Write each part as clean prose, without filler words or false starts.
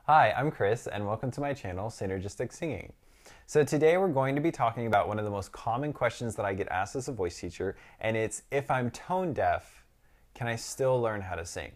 Hi, I'm Chris, and welcome to my channel, Synergistic Singing. So today we're going to be talking about one of the most common questions that I get asked as a voice teacher, and it's, if I'm tone deaf, can I still learn how to sing?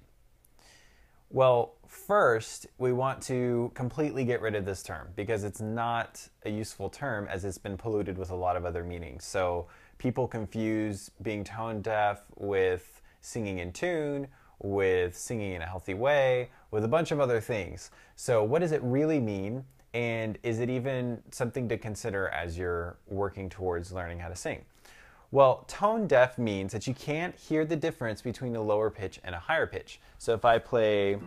Well, first, we want to completely get rid of this term because it's not a useful term as it's been polluted with a lot of other meanings. So people confuse being tone deaf with singing in tune, with singing in a healthy way, with a bunch of other things. So what does it really mean? And is it even something to consider as you're working towards learning how to sing? Well, tone deaf means that you can't hear the difference between a lower pitch and a higher pitch. So if I play,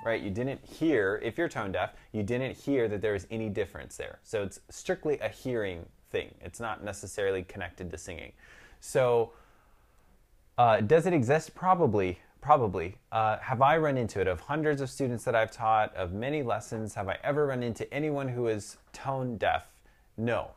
right, you didn't hear, if you're tone deaf, you didn't hear that there was any difference there. So it's strictly a hearing thing. It's not necessarily connected to singing. So does it exist? Probably. Have I run into it? Of hundreds of students that I've taught, of many lessons, have I ever run into anyone who is tone deaf? No.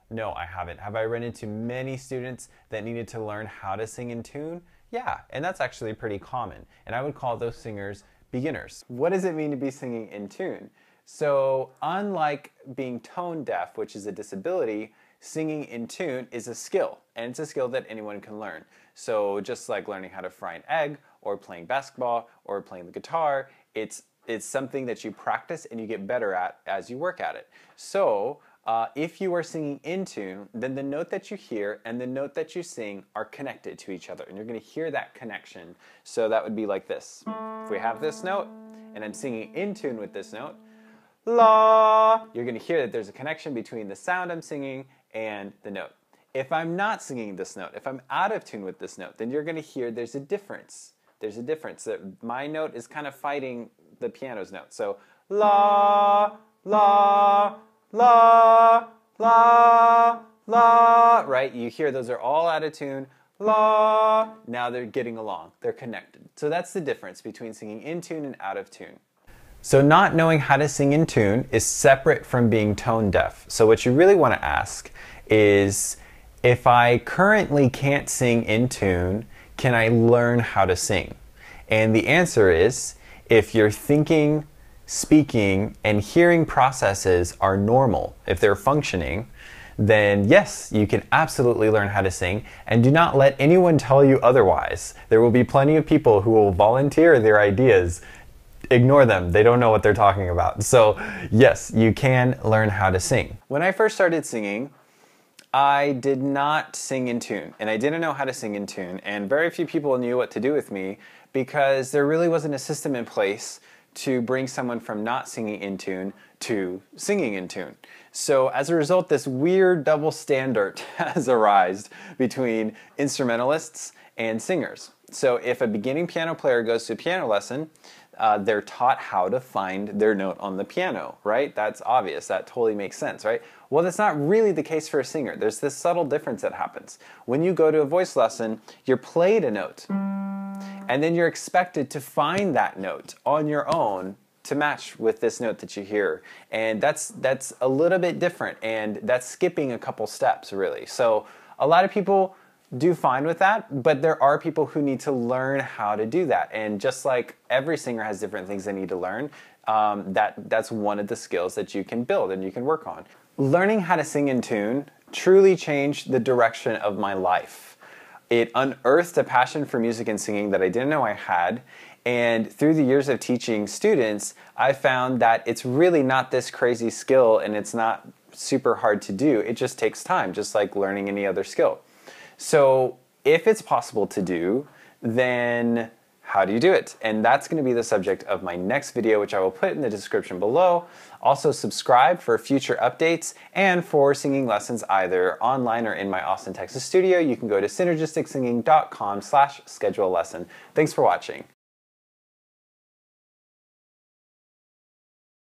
No, I haven't. Have I run into many students that needed to learn how to sing in tune? Yeah, and that's actually pretty common. And I would call those singers beginners. What does it mean to be singing in tune? So unlike being tone deaf, which is a disability, singing in tune is a skill, and it's a skill that anyone can learn. So just like learning how to fry an egg, or playing basketball, or playing the guitar, it's something that you practice and you get better at as you work at it. So if you are singing in tune, then the note that you hear and the note that you sing are connected to each other, and you're going to hear that connection. So that would be like this. If we have this note, and I'm singing in tune with this note, la, you're going to hear that there's a connection between the sound I'm singing and the note. If I'm not singing this note, if I'm out of tune with this note, then you're going to hear there's a difference. There's a difference. That my note is kind of fighting the piano's note. So la, la, la, la, la, right? You hear those are all out of tune. La, now they're getting along. They're connected. So that's the difference between singing in tune and out of tune. So not knowing how to sing in tune is separate from being tone deaf. So what you really want to ask is, if I currently can't sing in tune, can I learn how to sing? And the answer is, if your thinking, speaking, and hearing processes are normal, if they're functioning, then yes, you can absolutely learn how to sing, and do not let anyone tell you otherwise. There will be plenty of people who will volunteer their ideas. Ignore them. They don't know what they're talking about. So yes, you can learn how to sing. When I first started singing, I did not sing in tune, and I didn't know how to sing in tune, and very few people knew what to do with me because there really wasn't a system in place to bring someone from not singing in tune to singing in tune. So as a result, this weird double standard has arisen between instrumentalists and singers. So if a beginning piano player goes to a piano lesson, they're taught how to find their note on the piano, right? That's obvious. That totally makes sense, right? Well, that's not really the case for a singer. There's this subtle difference that happens. When you go to a voice lesson, you're played a note, and then you're expected to find that note on your own to match with this note that you hear. And that's a little bit different, and that's skipping a couple steps, really. So a lot of people do fine with that, but there are people who need to learn how to do that. And just like every singer has different things they need to learn, that's one of the skills that you can build and you can work on. Learning how to sing in tune truly changed the direction of my life. It unearthed a passion for music and singing that I didn't know I had. And through the years of teaching students, I found that it's really not this crazy skill, and it's not super hard to do. It just takes time, just like learning any other skill. So if it's possible to do, then how do you do it? And that's going to be the subject of my next video, which I will put in the description below. Also subscribe for future updates, and for singing lessons either online or in my Austin, Texas studio, you can go to synergisticsinging.com/schedule lesson. Thanks for watching.